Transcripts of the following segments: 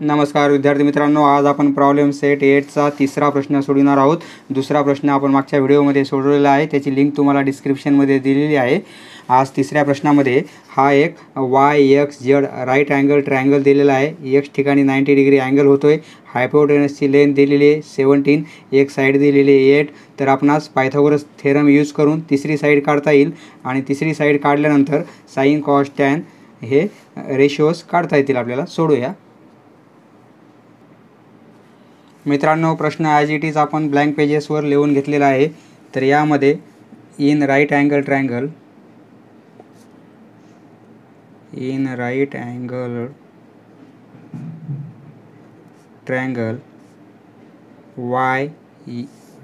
नमस्कार विद्यार्थी मित्रांनो, आज आपण प्रॉब्लेम सेट 8चा तिसरा प्रश्न सोडवणार आहोत। दुसरा प्रश्न आपण मागच्या व्हिडिओमध्ये सोडवलेला आहे, त्याची लिंक तुम्हाला डिस्क्रिप्शनमध्ये दिलेली आहे। आज तिसऱ्या प्रश्नामध्ये हा एक YXZ राईट अँगल ट्रायंगल दिलेला आहे। x ठिकाणी 90 डिग्री अँगल होतोय। हायपोटेनसची लेंथ दिलेली आहे 17, एक साइड दिलेली आहे 8। तर आपणास पायथागोरस थेरम यूज करून तिसरी साइड काढता येईल आणि तिसरी साइड काढल्यानंतर साइन कॉस टॅन हे रेशिओज काढता येतील आपल्याला। सोडूया मित्रांनो, प्रश्न ॲज इट इज आपण ब्लँक पेजेसवर लिहून घेतलेला आहे। तर यामध्ये in right angle triangle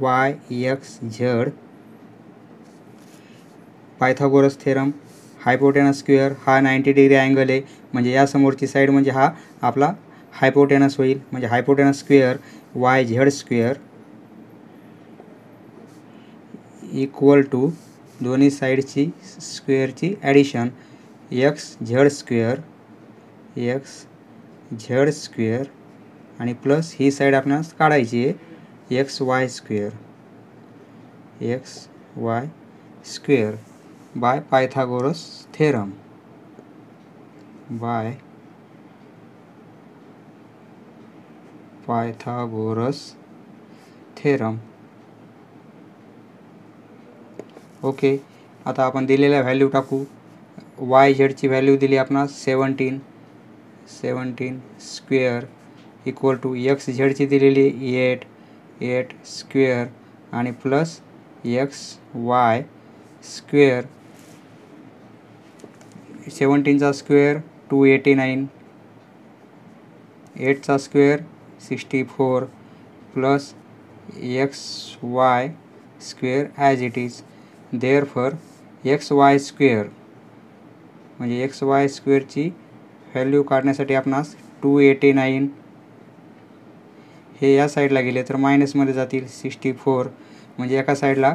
YXZ Pythagoras theorem hypotenuse square हा 90 डिग्री अँगल आहे, म्हणजे या समोरची साइड म्हणजे हा आपला हायपोटेनस होईल, म्हणजे hypotenuse square YZ square equal to दोन्ही साइडची स्क्वेअरची ॲडिशन XZ स्क्वेअर आणि प्लस ही साइड आपल्याला काढायची आहे XY square by Pythagoras theorem okay. आता आपण दिलेल्या व्हॅल्यू टाकू। YZ ची व्हॅल्यू दिली आपणास 17 स्क्वेअर इक्वल टू XZ ची दिलेली 8 स्क्वेअर आणि प्लस XY स्क्वेअर। 17 चा स्क्वेअर 289, 8 चा square 64 plus XY square as it is. Therefore XY square म्हणजे XY स्क्वेअरची व्हॅल्यू काढण्यासाठी आपणास 289 हे या साईडला गेले तर मायनसमध्ये जातील 64, म्हणजे एका साईडला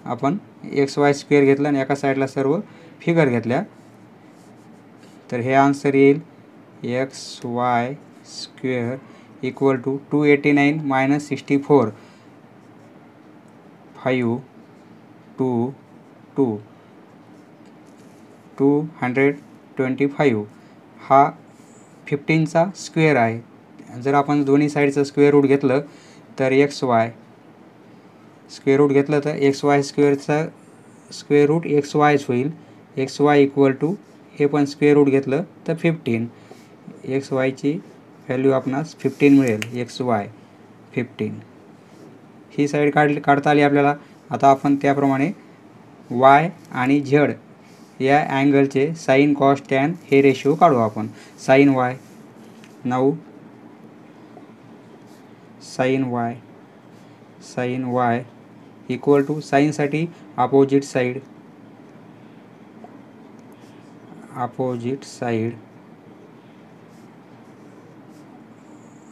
आपण XY स्क्वेअर घेतला आणि एका साईडला सर्व फिगर घेतल्या। तर हे आन्सर येईल XY square equal to 289 minus 64 225 हा 15चा स्क्वेअर आहे। जर आपण दोन्ही साईडचं स्क्वेअर रूट घेतलं तर XY स्क्वेअर रूट घेतलं तर XY स्क्वेअरचा स्क्वेअर रूट XYच होईल। XY इक्वल टू हे पण स्क्वेअर रूट घेतलं तर 15, XY ची व्हॅल्यू आपणास 15 मिळेल। XY 15 ही साईड काढता आली आपल्याला। आता आपण त्याप्रमाणे Y आणि Z या अँगलचे साइन कॉस टॅन हे रेशिओ काढू आपण। साइन Y इक्वल टू साइनसाठी अपोजिट साइड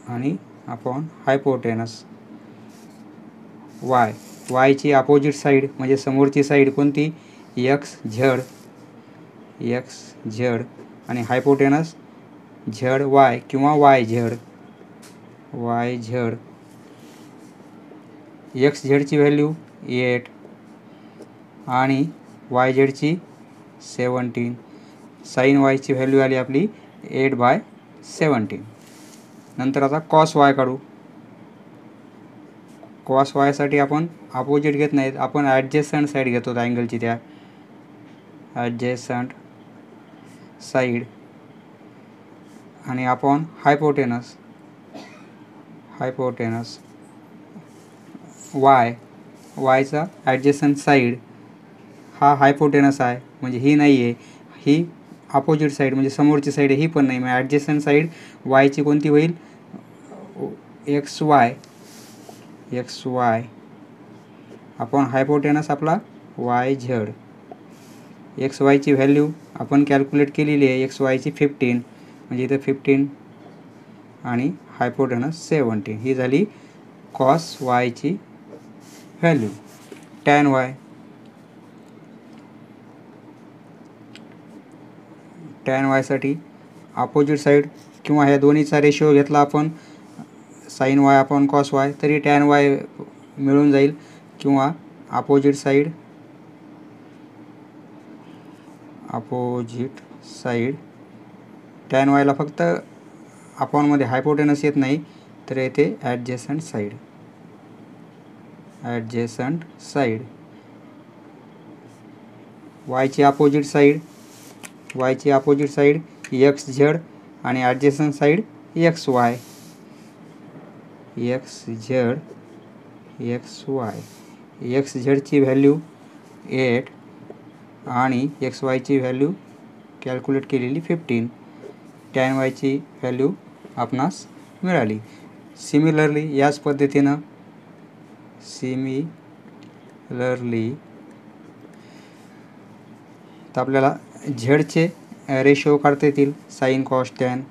आणि अपॉन हायपोटेनस Y ची अपोजिट साइड म्हणजे समोरची साइड कोणती XZ आणि हायपोटेनस ZY किंवा YZ XZ ची व्हॅल्यू 8 आणि YZ ची 17, साइन Y ची व्हॅल्यू आली आपली 8/17। नंतर आता कॉस Y काढू। कॉस Y साठी आपण अपोजिट घेत नाहीत, आपण ॲडजेसंट साइड घेतो अँगलची, त्या ॲडजेसंट साइड आणि अपॉन हायपोटेनस Y चा ॲडजेसंट साइड हा हायपोटेनस आहे, म्हणजे ही नाही आहे, ही अपोजिट साइड म्हणजे समोरची साइड ही पण नाही, मग ॲडजेसंट साइड Y ची कोणती होईल XY अपॉन हायपोटेनस आपला YZ। XY ची व्हॅल्यू आपण कॅल्क्युलेट केलेली आहे, XY ची 15, म्हणजे इथं 15 आणि हायपोटेनस 17 ही झाली कॉस Y ची व्हॅल्यू। टॅन Y साठी अपोजिट साइड किंवा ह्या दोन्हीचा रेशिओ घेतला आपण sine Y upon cos Y तरी टॅन वाय मिळून जाईल, किंवा अपोजिट साईड टॅन वायला फक्त अपॉनमध्ये हायपोटेनस येत नाही तर येते ॲडजेसंट साईड वायची अपोजिट साईड एक्स झेड आणि adjacent side X Y X झेडची व्हॅल्यू 8 आणि एक्स वायची व्हॅल्यू कॅल्क्युलेट केलेली 15, टॅन वायची व्हॅल्यू आपणास मिळाली. सिमिलरली याच पद्धतीनं तर आपल्याला झेडचे रेशिओ काढता येतील. Sine cos tan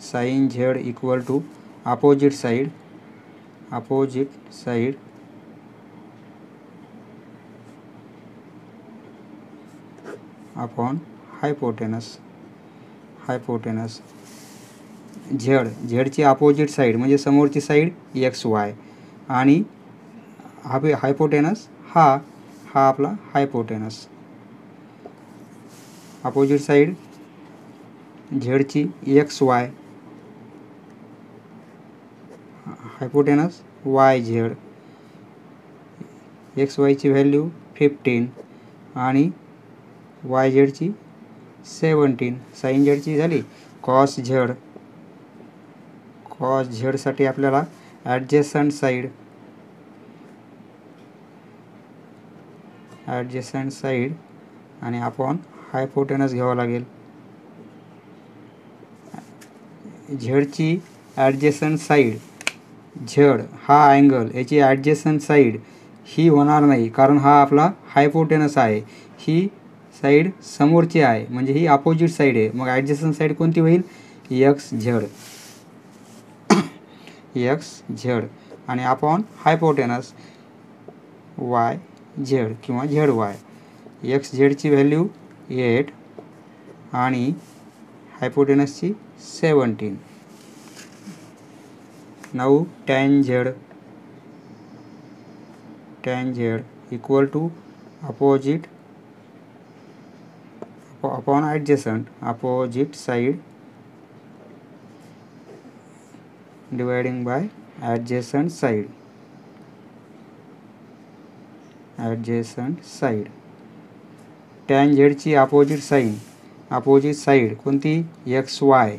sine Z equal to opposite side upon hypotenuse झेडची अपोजिट साईड म्हणजे समोरची साईड एक्स वाय आणि हायपोटेनस हा आपला हायपोटेनस. अपोजिट साईड झेडची X Y, hypotenuse Y Z, X वायची व्हॅल्यू 15 आणि वाय झेडची 17. साइन झेडची झाली. कॉस झेडसाठी आपल्याला ॲडजेसंट साईड आणि अपॉन हायपोटेनस घ्यावं लागेल. झेडची ॲडजेसंट साईड झेड हा अँगल याची ॲडजेसंट साईड ही होणार नाही कारण हा आपला हायपोटेनस आहे. ही साईड समोरची आहे म्हणजे ही अपोजिट साईड आहे. मग ॲडजेसंट साईड कोणती होईल? एक्स झेड आणि अपॉन हायपोटेनस वाय झेड किंवा झेड वाय. एक्स झेडची व्हॅल्यू 8 आणि हायपोटेनसची 17. Now tan Z equal to opposite upon adjacent opposite side dividing by adjacent side. Tan झेडची अपोजिट साईड कोणती? एक्स वाय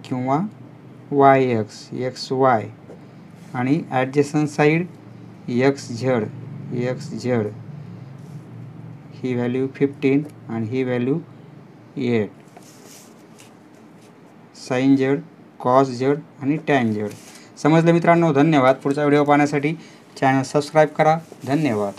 किंवा वाय एक्स वाय आणि adjacent side X Z ही value 15 आणि ही value 8. Sine Z, cos Z आणि tan Z. समजलं मित्रांनो? धन्यवाद. पुढचा व्हिडिओ पाहण्यासाठी चॅनल सबस्क्राईब करा. धन्यवाद.